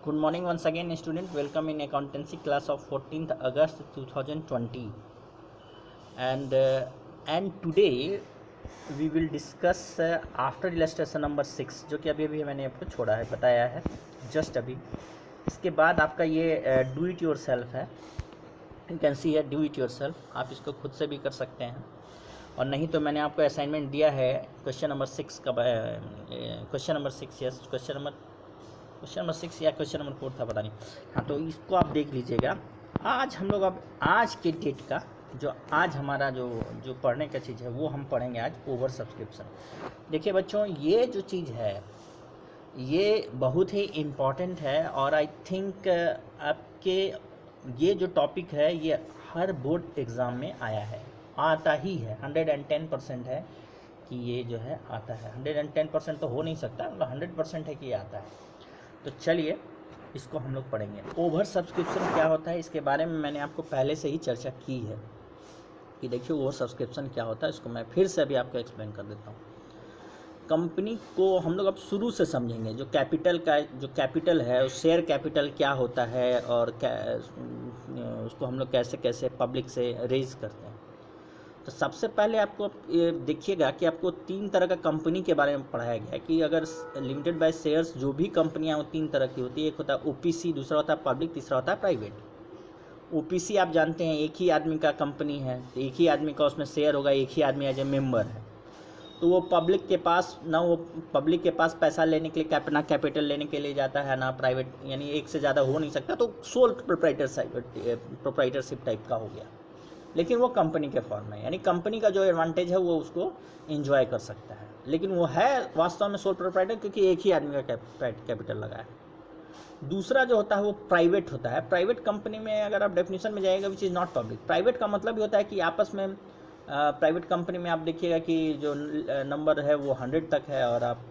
Good morning once again, student. Welcome in accountancy class of 14th August 2020. And today we will discuss after illustration number 6, जो कि अभी मैंने आपको छोड़ा है, बताया है जस्ट अभी. इसके बाद आपका ये डू इट योर सेल्फ है. यू कैन सी है डू इट योर सेल्फ. आप इसको खुद से भी कर सकते हैं, और नहीं तो मैंने आपको असाइनमेंट दिया है क्वेश्चन नंबर 6 का. Question number 6 yes, question number 6 या क्वेश्चन नंबर 4 था, पता नहीं. हाँ, तो इसको आप देख लीजिएगा. आज हम लोग अब आज के डेट का जो आज हमारा जो पढ़ने का चीज़ है वो हम पढ़ेंगे आज ओवर सब्सक्रिप्शन. देखिए बच्चों, ये जो चीज़ है ये बहुत ही इम्पॉर्टेंट है, और आई थिंक आपके ये जो टॉपिक है ये हर बोर्ड एग्ज़ाम में आया है, आता ही है. 110% है कि ये जो है आता है. 110% तो हो नहीं सकता, मतलब 100% है कि ये आता है. तो चलिए इसको हम लोग पढ़ेंगे. ओवर सब्सक्रिप्शन क्या होता है इसके बारे में मैंने आपको पहले से ही चर्चा की है कि देखिए ओवर सब्सक्रिप्शन क्या होता है. इसको मैं फिर से अभी आपको एक्सप्लेन कर देता हूँ. कंपनी को हम लोग अब शुरू से समझेंगे. जो कैपिटल है, उस शेयर कैपिटल क्या होता है, और उसको हम लोग कैसे कैसे पब्लिक से रेज करते हैं. तो सबसे पहले आपको ये देखिएगा कि आपको 3 तरह का कंपनी के बारे में पढ़ाया गया है कि अगर लिमिटेड बाय शेयर्स जो भी कंपनियां वो 3 तरह की होती है. एक होता है ओपीसी, दूसरा होता है पब्लिक, तीसरा होता है प्राइवेट. ओपीसी आप जानते हैं एक ही आदमी का कंपनी है, तो एक ही आदमी का उसमें शेयर होगा, एक ही आदमी एज ए मेंबर है. तो वो पब्लिक के पास ना, वो पब्लिक के पास पैसा लेने के लिए ना कैपिटल लेने के लिए जाता है, ना प्राइवेट, यानी एक से ज़्यादा हो नहीं सकता. तो सोल प्रोप्राइटरशिप टाइप का हो गया, लेकिन वो कंपनी के फॉर्म में, यानी कंपनी का जो एडवांटेज है वो उसको एंजॉय कर सकता है, लेकिन वो है वास्तव में सोल प्रोप्राइटर क्योंकि एक ही आदमी का कैपिटल लगा है. दूसरा जो होता है वो प्राइवेट होता है. प्राइवेट कंपनी में अगर आप डेफिनेशन में जाएगा which is not public. Private का मतलब ये होता है कि आपस में प्राइवेट कंपनी में आप देखिएगा कि जो नंबर है वो 100 तक है, और आप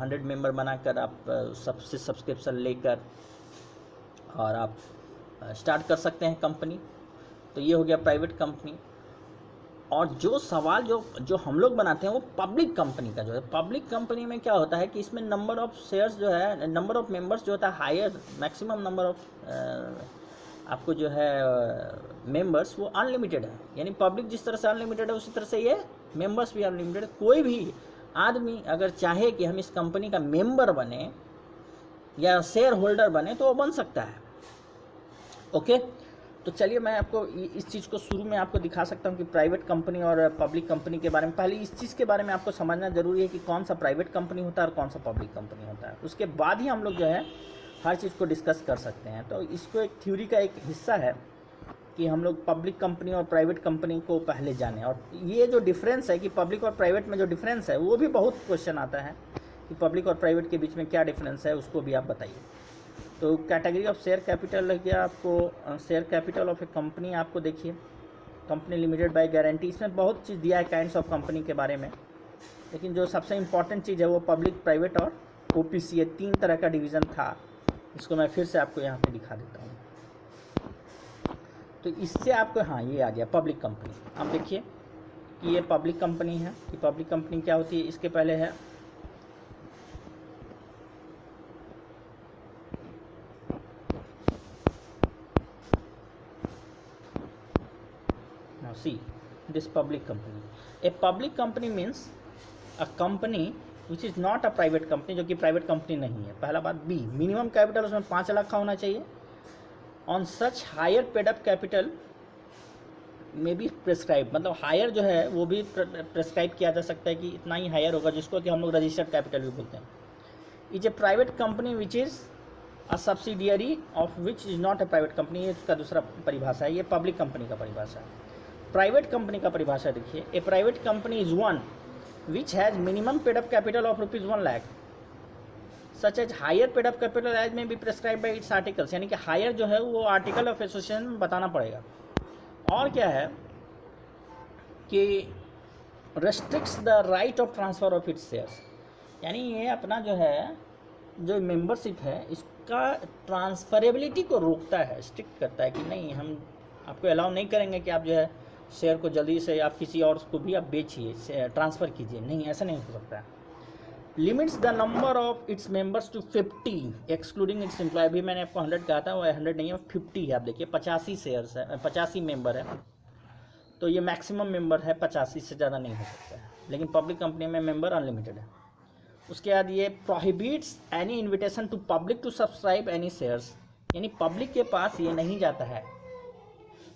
100 मेंबर बनाकर आप सबसे सब्सक्रिप्शन लेकर और आप स्टार्ट कर सकते हैं कंपनी. तो ये हो गया प्राइवेट कंपनी. और जो सवाल जो हम लोग बनाते हैं वो पब्लिक कंपनी का जो है. पब्लिक कंपनी में क्या होता है कि इसमें नंबर ऑफ शेयर्स जो है, नंबर ऑफ मेंबर्स जो होता है हायर, मैक्सिमम नंबर ऑफ आपको जो है मेंबर्स वो अनलिमिटेड है. यानी पब्लिक जिस तरह से अनलिमिटेड है उसी तरह से ये मेंबर्स भी अनलिमिटेड है. कोई भी आदमी अगर चाहे कि हम इस कंपनी का मेंबर बने या शेयर होल्डर बने तो वो बन सकता है. ओके, तो चलिए मैं आपको इस चीज़ को शुरू में आपको दिखा सकता हूँ कि प्राइवेट कंपनी और पब्लिक कंपनी के बारे में. पहले इस चीज़ के बारे में आपको समझना जरूरी है कि कौन सा प्राइवेट कंपनी होता है और कौन सा पब्लिक कंपनी होता है. उसके बाद ही हम लोग जो है हर चीज़ को डिस्कस कर सकते हैं. तो इसको एक थ्योरी का एक हिस्सा है कि हम लोग पब्लिक कंपनी और प्राइवेट कंपनी को पहले जानें. और ये जो डिफरेंस है कि पब्लिक और प्राइवेट में जो डिफरेंस है वो भी बहुत क्वेश्चन आता है कि पब्लिक और प्राइवेट के बीच में क्या डिफरेंस है, उसको भी आप बताइए. तो कैटेगरी ऑफ शेयर कैपिटल लग गया आपको. Share capital of A company आपको देखिए, कंपनी लिमिटेड बाय गारंटी. इसमें बहुत चीज़ दिया है काइंड्स ऑफ कंपनी के बारे में, लेकिन जो सबसे इम्पॉर्टेंट चीज़ है वो पब्लिक, प्राइवेट और ओपीसी, ये 3 तरह का डिवीज़न था. इसको मैं फिर से आपको यहाँ पे दिखा देता हूँ. तो इससे आपको, हाँ, ये आ गया पब्लिक कंपनी. आप देखिए कि ये पब्लिक कंपनी है. कि पब्लिक कंपनी क्या होती है, इसके पहले है see this public company. A public company means a company which is not a private company, जो कि प्राइवेट कंपनी नहीं है. पहला बात. बी, मिनिमम कैपिटल उसमें 5 लाख का होना चाहिए. On such higher paid up capital में भी प्रेस्क्राइब, मतलब हायर जो है वो भी प्रेस्क्राइब किया जा सकता है कि इतना ही हायर होगा, जिसको कि हम लोग रजिस्टर्ड कैपिटल भी बोलते हैं. Is a private company which is a subsidiary of which is not a private company. ये उसका दूसरा परिभाषा है. ये पब्लिक कंपनी का परिभाषा है. प्राइवेट कंपनी का परिभाषा देखिए. A private company is one which has minimum paid up capital of ₹1 lakh, such as higher paid up capital as may be prescribed by its articles. यानी कि हायर जो है वो आर्टिकल ऑफ एसोसिएशन में बताना पड़ेगा. और क्या है कि restricts the right of transfer of its shares. यानी ये अपना जो है, जो मेंबरशिप है, इसका ट्रांसफरेबिलिटी को रोकता है, स्ट्रिक्ट करता है कि नहीं, हम आपको अलाउ नहीं करेंगे कि आप जो है शेयर को जल्दी से आप किसी और को भी आप बेचिए, ट्रांसफ़र कीजिए. नहीं, ऐसा नहीं हो सकता है. Limits the number of its members to 50 excluding its employ. अभी मैंने आपको 100 कहा था, वो 100 नहीं है, 50 है। आप देखिए 85 शेयर्स है, 85 मेंबर है, तो ये मैक्सिमम मेंबर है, 85 से ज़्यादा नहीं हो सकता है। लेकिन पब्लिक कंपनी में मेंबर अनलिमिटेड है। उसके बाद ये prohibits any invitation to public to subscribe any shares, यानी पब्लिक के पास ये नहीं जाता है।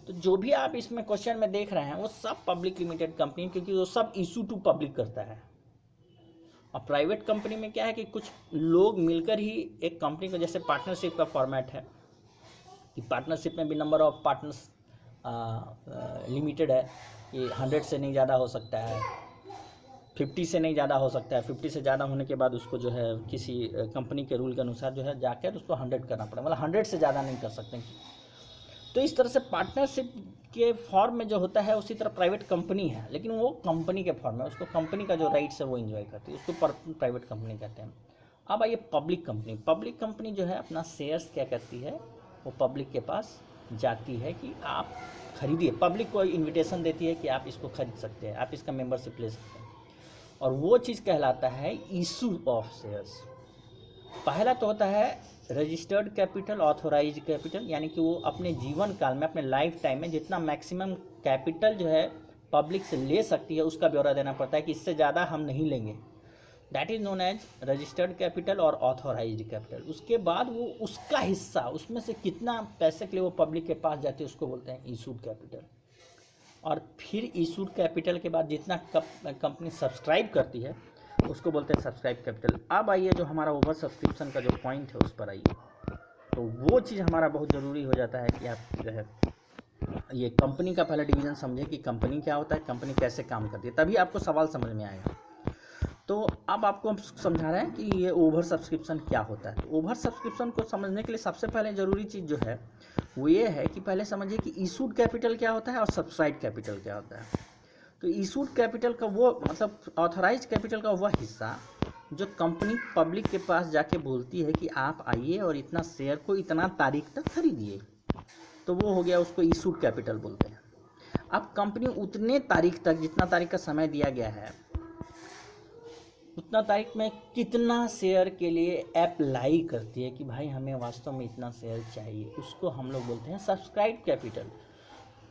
तो जो भी आप इसमें क्वेश्चन में देख रहे हैं वो सब पब्लिक लिमिटेड कंपनी, क्योंकि वो सब इशू टू पब्लिक करता है। और प्राइवेट कंपनी में क्या है कि कुछ लोग मिलकर ही एक कंपनी को, जैसे पार्टनरशिप का फॉर्मेट है कि पार्टनरशिप में भी नंबर ऑफ पार्टनर्स लिमिटेड है, ये 100 से नहीं ज़्यादा हो सकता है, 50 से नहीं ज़्यादा हो सकता है। 50 से ज़्यादा होने के बाद उसको जो है किसी कंपनी के रूल के अनुसार जो है जाकर उसको 100 करना पड़ेगा, मतलब 100 से ज़्यादा नहीं कर सकते। तो इस तरह से पार्टनरशिप के फॉर्म में जो होता है, उसी तरह प्राइवेट कंपनी है, लेकिन वो कंपनी के फॉर्म में, उसको कंपनी का जो राइट्स है वो एंजॉय करती है, उसको प्राइवेट कंपनी कहते हैं। अब आइए पब्लिक कंपनी। पब्लिक कंपनी जो है अपना शेयर्स क्या करती है, वो पब्लिक के पास जाती है कि आप खरीदिए, पब्लिक को इन्विटेशन देती है कि आप इसको खरीद सकते हैं, आप इसका मेंबरशिप ले सकते हैं, और वो चीज़ कहलाता है इशू ऑफ शेयर्स। पहला तो होता है रजिस्टर्ड कैपिटल, ऑथोराइज कैपिटल, यानी कि वो अपने जीवन काल में, अपने लाइफ टाइम में जितना मैक्सिमम कैपिटल जो है पब्लिक से ले सकती है उसका ब्यौरा देना पड़ता है कि इससे ज़्यादा हम नहीं लेंगे। That is known as registered capital और ऑथोराइज कैपिटल। उसके बाद वो उसका हिस्सा, उसमें से कितना पैसे के लिए वो पब्लिक के पास जाती है उसको बोलते हैं इशूड कैपिटल। और फिर इशूड कैपिटल के बाद जितना कंपनी सब्सक्राइब करती है उसको बोलते हैं सब्सक्राइब कैपिटल। अब आइए जो हमारा ओवर सब्सक्रिप्शन का जो पॉइंट है उस पर आइए। तो वो चीज़ हमारा बहुत ज़रूरी हो जाता है कि आप जो है ये कंपनी का पहला डिवीज़न समझें कि कंपनी क्या होता है, कंपनी कैसे काम करती है, तभी आपको सवाल समझ में आएगा। तो अब आपको हम समझा रहे हैं कि ये ओवर सब्सक्रिप्शन क्या होता है। तो ओवर सब्सक्रिप्शन को समझने के लिए सबसे पहले ज़रूरी चीज़ जो है वो ये है कि पहले समझिए कि इशूड कैपिटल क्या होता है और सब्सक्राइब कैपिटल क्या होता है। तो इशूड कैपिटल का वो मतलब ऑथराइज कैपिटल का वह हिस्सा जो कंपनी पब्लिक के पास जाके बोलती है कि आप आइए और इतना शेयर को इतना तारीख तक खरीदिए, तो वो हो गया, उसको इशूड कैपिटल बोलते हैं। अब कंपनी उतने तारीख तक, जितना तारीख का समय दिया गया है, उतना तारीख में कितना शेयर के लिए अप्लाई करती है कि भाई हमें वास्तव में इतना शेयर चाहिए, उसको हम लोग बोलते हैं सब्सक्राइब कैपिटल।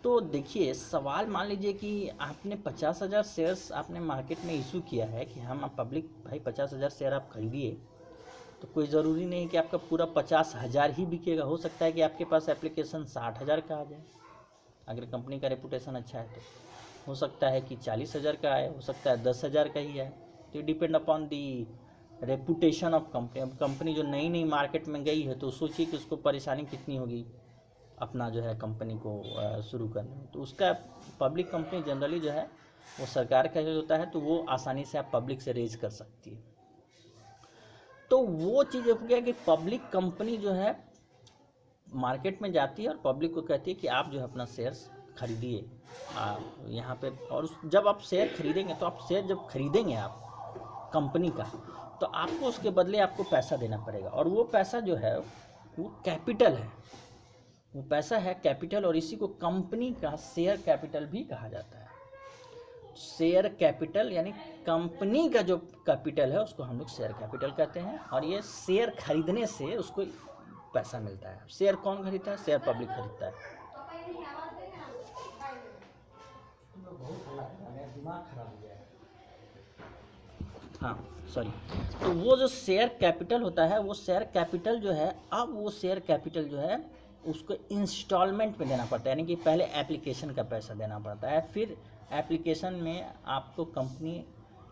तो देखिए सवाल, मान लीजिए कि आपने 50,000 शेयर्स आपने मार्केट में इशू किया है कि हम पब्लिक भाई 50,000 शेयर आप खरीदिए, तो कोई ज़रूरी नहीं कि आपका पूरा 50,000 ही बिकेगा। हो सकता है कि आपके पास एप्लीकेशन 60,000 का आ जाए, अगर कंपनी का रेपुटेशन अच्छा है तो हो सकता है कि 40,000 का आए, हो सकता है 10,000 का ही आए। तो depend upon the reputation of company. अब कंपनी जो नई नई मार्केट में गई है तो सोचिए कि उसको परेशानी कितनी होगी अपना जो है कंपनी को शुरू करने में। तो उसका पब्लिक कंपनी जनरली जो है वो सरकार का जो होता है तो वो आसानी से आप पब्लिक से रेज कर सकती है। तो वो चीज़ हो गया कि पब्लिक कंपनी जो है मार्केट में जाती है और पब्लिक को कहती है कि आप जो है अपना शेयर्स खरीदिए यहाँ पे। और जब आप शेयर खरीदेंगे तो आप शेयर जब खरीदेंगे आप कंपनी का, तो आपको उसके बदले आपको पैसा देना पड़ेगा, और वो पैसा जो है वो कैपिटल है, वो पैसा है कैपिटल, और इसी को कंपनी का शेयर कैपिटल भी कहा जाता है। शेयर कैपिटल यानी कंपनी का जो कैपिटल है उसको हम लोग शेयर कैपिटल कहते हैं, और ये शेयर खरीदने से उसको पैसा मिलता है। शेयर कौन खरीदता है? शेयर पब्लिक खरीदता है। दिमाग खराब हो गया है। हाँ सॉरी। तो वो जो शेयर कैपिटल होता है, वो शेयर कैपिटल जो है, अब वो शेयर कैपिटल जो है उसको इंस्टॉलमेंट में देना पड़ता है, यानी कि पहले एप्लीकेशन का पैसा देना पड़ता है, फिर एप्लीकेशन में आपको कंपनी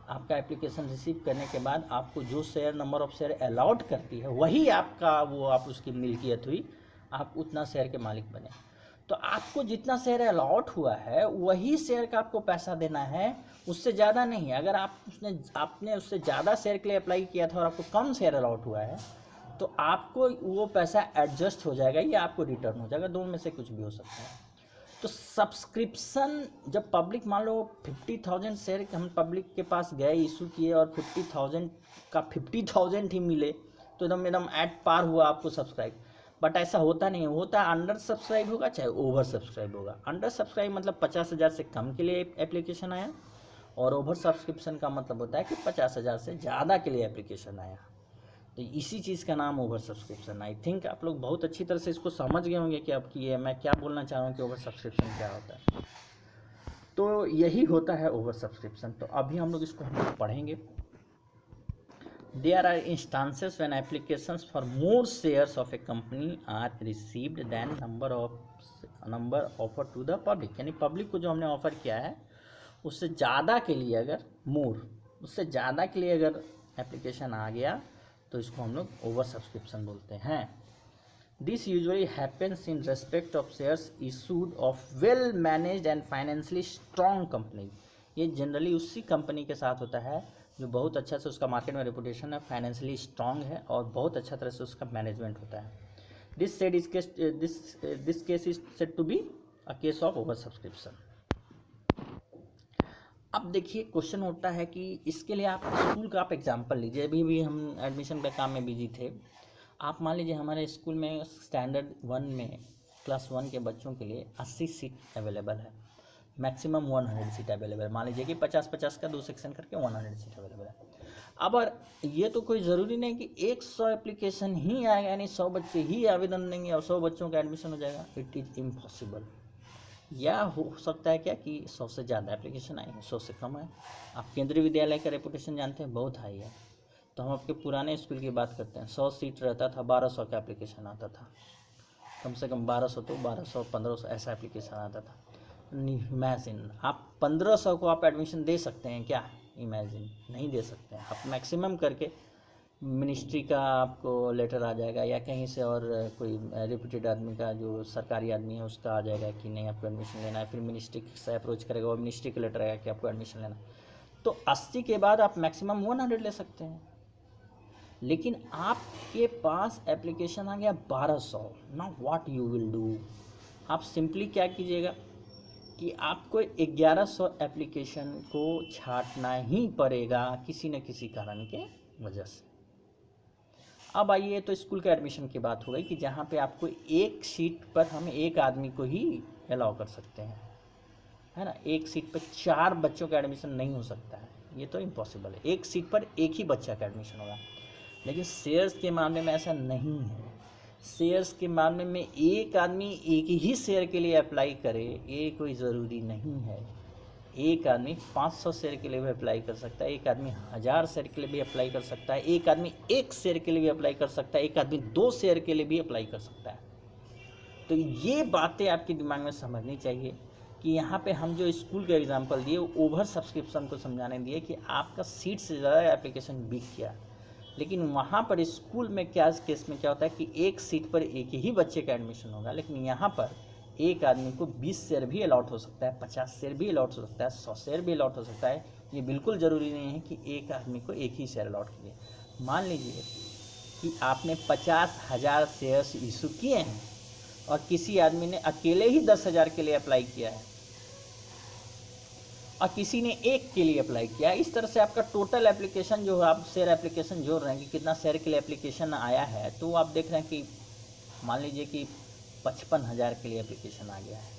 आपका एप्लीकेशन रिसीव करने के बाद आपको जो share number of share allot करती है वही आपका, वो आप उसकी मिल्कियत हुई, आप उतना शेयर के मालिक बने। तो आपको जितना शेयर अलॉट हुआ है वही शेयर का आपको पैसा देना है, उससे ज़्यादा नहीं। अगर आपने उससे ज़्यादा शेयर के लिए अप्लाई किया था और आपको कम शेयर अलॉट हुआ है तो आपको वो पैसा एडजस्ट हो जाएगा या आपको रिटर्न हो जाएगा, दोनों में से कुछ भी हो सकता है। तो सब्सक्रिप्शन जब पब्लिक, मान लो 50,000 शेयर हम पब्लिक के पास गए, इशू किए, और 50,000 का 50,000 ही मिले तो एकदम एट पार हुआ आपको सब्सक्राइब। बट ऐसा होता नहीं होता, अंडर सब्सक्राइब होगा चाहे ओवर सब्सक्राइब होगा। अंडर सब्सक्राइब मतलब 50,000 से कम के लिए एप्लीकेशन आया, और ओवर सब्सक्रिप्शन का मतलब होता है कि 50,000 से ज़्यादा के लिए एप्लीकेशन आया, तो इसी चीज़ का नाम ओवर सब्सक्रिप्शन। आई थिंक आप लोग बहुत अच्छी तरह से इसको समझ गए होंगे कि अब ये मैं क्या बोलना चाह रहा हूँ कि ओवर सब्सक्रिप्शन क्या होता है। तो यही होता है ओवर सब्सक्रिप्शन। तो अभी हम लोग इसको पढ़ेंगे। There are instances when applications for more shares of a company are received than number offered to the public, यानी पब्लिक को जो हमने ऑफर किया है उससे ज़्यादा के लिए अगर उससे ज़्यादा के लिए अगर एप्लीकेशन आ गया तो इसको हम लोग ओवर सब्सक्रिप्शन बोलते हैं। This usually happens in respect of shares issued of well managed and financially strong company. ये जनरली उसी कंपनी के साथ होता है जो बहुत अच्छा से उसका मार्केट में रेपुटेशन है, फाइनेंशियली स्ट्रॉन्ग है और बहुत अच्छा तरह से उसका मैनेजमेंट होता है। This case is said to be a case of over subscription. अब देखिए क्वेश्चन होता है कि इसके लिए आप स्कूल का आप एग्जांपल लीजिए। अभी भी हम एडमिशन के काम में बिजी थे। आप मान लीजिए हमारे स्कूल में स्टैंडर्ड 1 में क्लास 1 के बच्चों के लिए 80 सीट अवेलेबल है, मैक्सिमम 100 सीट अवेलेबल है। मान लीजिए कि 50-50 का 2 सेक्शन करके 100 सीट अवेलेबल है। अब ये तो कोई ज़रूरी नहीं कि 100 एप्लीकेशन ही आएगा, यानी 100 बच्चे ही आवेदन देंगे और 100 बच्चों का एडमिशन हो जाएगा। It is impossible. या हो सकता है क्या कि 100 से ज़्यादा एप्लीकेशन आएंगे, 100 से कम आए। आप केंद्रीय विद्यालय का रेपुटेशन जानते हैं, बहुत हाई है। तो हम आपके पुराने स्कूल की बात करते हैं, 100 सीट रहता था, 1200 का एप्लीकेशन आता था, कम से कम 1200 तो 1200 1500 ऐसा एप्लीकेशन आता था। इमेजिन आप 1500 को आप एडमिशन दे सकते हैं क्या? इमेजिन नहीं दे सकते हैं। आप मैक्सिमम करके मिनिस्ट्री का आपको लेटर आ जाएगा या कहीं से और कोई रेप्यूटेड आदमी का जो सरकारी आदमी है उसका आ जाएगा कि नहीं आपको एडमिशन लेना है। फिर मिनिस्ट्री से अप्रोच करेगा, वो मिनिस्ट्री का लेटर आएगा कि आपको एडमिशन लेना है। तो 80 के बाद आप मैक्सिमम 100 ले सकते हैं। लेकिन आपके पास एप्लीकेशन आ गया 1200। Now what you will do? आप सिंपली क्या कीजिएगा कि आपको 1100 एप्लीकेशन को छांटना ही पड़ेगा किसी न किसी कारण के वजह से। अब आइए तो स्कूल के एडमिशन की बात हो गई कि जहाँ पे आपको एक सीट पर हम एक आदमी को ही अलाउ कर सकते हैं, है ना। एक सीट पर 4 बच्चों का एडमिशन नहीं हो सकता है, ये तो इम्पॉसिबल है। एक सीट पर एक ही बच्चा का एडमिशन होगा। लेकिन शेयर्स के मामले में ऐसा नहीं है। शेयर्स के मामले में एक आदमी एक ही शेयर के लिए अप्लाई करे ये कोई ज़रूरी नहीं है। एक आदमी 500 शेयर के लिए भी अप्लाई कर सकता है, एक आदमी 1000 शेयर के लिए भी अप्लाई कर सकता है, एक आदमी 1 शेयर के लिए भी अप्लाई कर सकता है, एक आदमी 2 शेयर के लिए भी अप्लाई कर सकता है। तो ये बातें आपके दिमाग में समझनी चाहिए कि यहाँ पे हम जो स्कूल का एग्जाम्पल दिए ओवर सब्सक्रिप्शन को समझाने दिए कि आपका सीट से ज़्यादा एप्लीकेशन बिक गया। लेकिन वहाँ पर स्कूल में क्या केस में क्या होता है कि एक सीट पर एक ही बच्चे का एडमिशन होगा। लेकिन यहाँ पर एक आदमी को 20 शेयर भी अलॉट हो सकता है, 50 शेयर भी अलॉट हो सकता है, 100 शेयर भी अलॉट हो सकता है। ये बिल्कुल ज़रूरी नहीं है कि एक आदमी को एक ही शेयर अलॉट कीजिए। मान लीजिए कि आपने 50,000 शेयर्स इशू किए हैं और किसी आदमी ने अकेले ही 10,000 के लिए अप्लाई किया है और किसी ने 1 के लिए अप्लाई किया है। इस तरह से आपका टोटल एप्लीकेशन जो आप शेयर एप्लीकेशन जोड़ रहे हैं कि कितना शेयर के लिए एप्लीकेशन आया है, तो आप देख रहे हैं कि मान लीजिए कि 55,000 के लिए एप्लीकेशन आ गया है।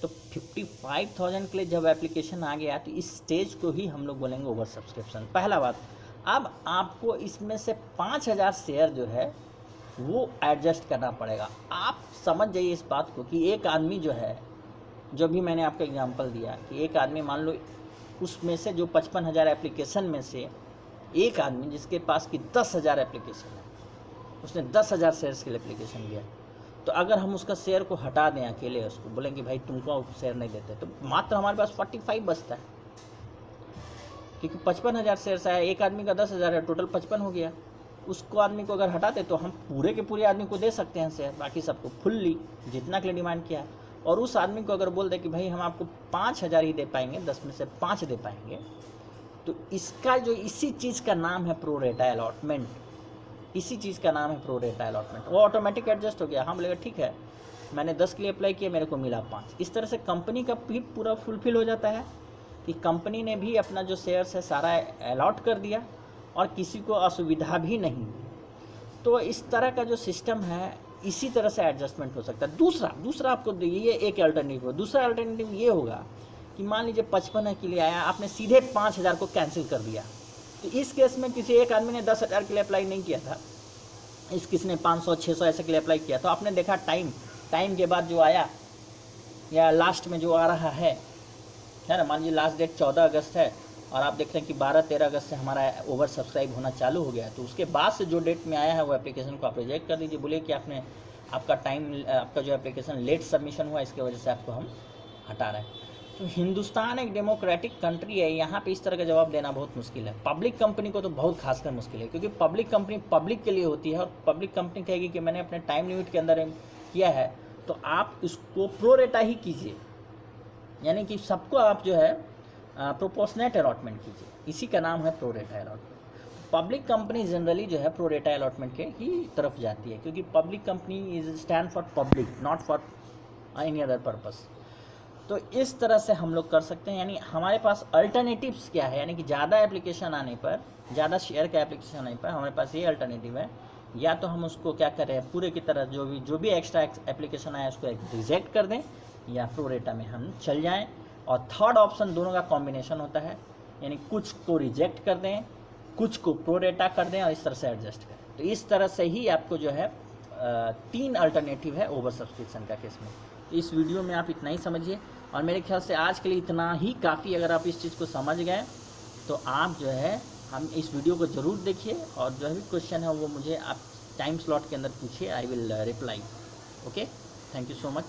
तो 55,000 के लिए जब एप्लीकेशन आ गया तो इस स्टेज को ही हम लोग बोलेंगे ओवर सब्सक्रिप्शन। पहला बात, अब आपको इसमें से 5,000 शेयर जो है वो एडजस्ट करना पड़ेगा। आप समझ जाइए इस बात को कि एक आदमी जो है, जो भी मैंने आपको एग्जांपल दिया कि एक आदमी मान लो उसमें से जो 55,000 एप्लीकेशन में से एक आदमी जिसके पास की 10,000 एप्लीकेशन है, उसने 10,000 शेयर्स के लिए एप्लीकेशन दिया, तो अगर हम उसका शेयर को हटा दें अकेले, उसको बोलेंगे भाई तुमको शेयर नहीं देते, तो मात्र हमारे पास 45 बचता है। क्योंकि 55,000 शेयर्स आया, एक आदमी का 10,000 है, टोटल 55 हो गया। उसको आदमी को अगर हटाते तो हम पूरे के पूरे आदमी को दे सकते हैं शेयर, बाकी सबको फुल्ली जितना के लिए डिमांड किया है। और उस आदमी को अगर बोल दे कि भाई हम आपको 5,000 ही दे पाएंगे, 10 में से 5 दे पाएंगे, तो इसका जो इसी चीज़ का नाम है प्रो रेटा अलॉटमेंट। इसी चीज़ का नाम है प्रो रेटा अलॉटमेंट। वो ऑटोमेटिक एडजस्ट हो गया। हम बोलेगा ठीक है, मैंने 10 के लिए अप्लाई किया, मेरे को मिला 5। इस तरह से कंपनी का भी पूरा फुलफिल हो जाता है कि कंपनी ने भी अपना जो शेयर्स है सारा अलॉट कर दिया और किसी को असुविधा भी नहीं। तो इस तरह का जो सिस्टम है, इसी तरह से एडजस्टमेंट हो सकता है। दूसरा आपको ये एक अल्टरनेटिव। दूसरा अल्टरनेटिव ये होगा कि मान लीजिए 55 के लिए आया, आपने सीधे 5000 को कैंसिल कर दिया, तो इस केस में किसी एक आदमी ने 10,000 के लिए अप्लाई नहीं किया था, इस किसी ने 500 600 ऐसे के लिए अप्लाई किया, तो आपने देखा टाइम के बाद जो आया या लास्ट में जो आ रहा है ना, मान लीजिए लास्ट डेट 14 अगस्त है और आप देख रहे हैं कि 12-13 अगस्त से हमारा ओवर सब्सक्राइब होना चालू हो गया है, तो उसके बाद से जो डेट में आया है वो एप्लीकेशन को आप रिजेक्ट कर दीजिए। बोलिए कि आपका जो एप्लीकेशन लेट सबमिशन हुआ, इसके वजह से आपको हम हटा रहे हैं। तो हिंदुस्तान एक डेमोक्रेटिक कंट्री है, यहाँ पे इस तरह का जवाब देना बहुत मुश्किल है। पब्लिक कंपनी को तो बहुत खासकर मुश्किल है, क्योंकि पब्लिक कंपनी पब्लिक के लिए होती है और पब्लिक कंपनी कहेगी कि मैंने अपने टाइम लिमिट के अंदर किया है, तो आप इसको प्रोरेटा ही कीजिए, यानी कि सबको आप जो है प्रोपोर्शनेट अलॉटमेंट कीजिए, इसी का नाम है pro rata allotment. Public company generally जो है प्रोरेटा अलॉटमेंट के ही तरफ जाती है, क्योंकि public company is stand for public, not for any other purpose. तो इस तरह से हम लोग कर सकते हैं, यानी हमारे पास अल्टरनेटिव्स क्या है, यानी कि ज़्यादा एप्लीकेशन आने पर, ज़्यादा शेयर का एप्लीकेशन आने पर हमारे पास ये अल्टरनेटिव है, या तो हम उसको क्या करें, पूरे की तरह जो भी एक्स्ट्रा एप्लीकेशन आया उसको रिजेक्ट कर दें, या प्रोरेटा में हम चल जाएं। और थर्ड ऑप्शन दोनों का कॉम्बिनेशन होता है, यानी कुछ को रिजेक्ट कर दें, कुछ को प्रोरेटा कर दें और इस तरह से एडजस्ट करें। तो इस तरह से ही आपको जो है 3 अल्टरनेटिव है ओवर सब्सक्रिप्शन का केस में। तो इस वीडियो में आप इतना ही समझिए, और मेरे ख्याल से आज के लिए इतना ही काफ़ी। अगर आप इस चीज़ को समझ गए तो आप जो है हम इस वीडियो को ज़रूर देखिए, और जो भी क्वेश्चन है वो मुझे आप टाइम स्लॉट के अंदर पूछिए, I will reply. Okay, thank you so much.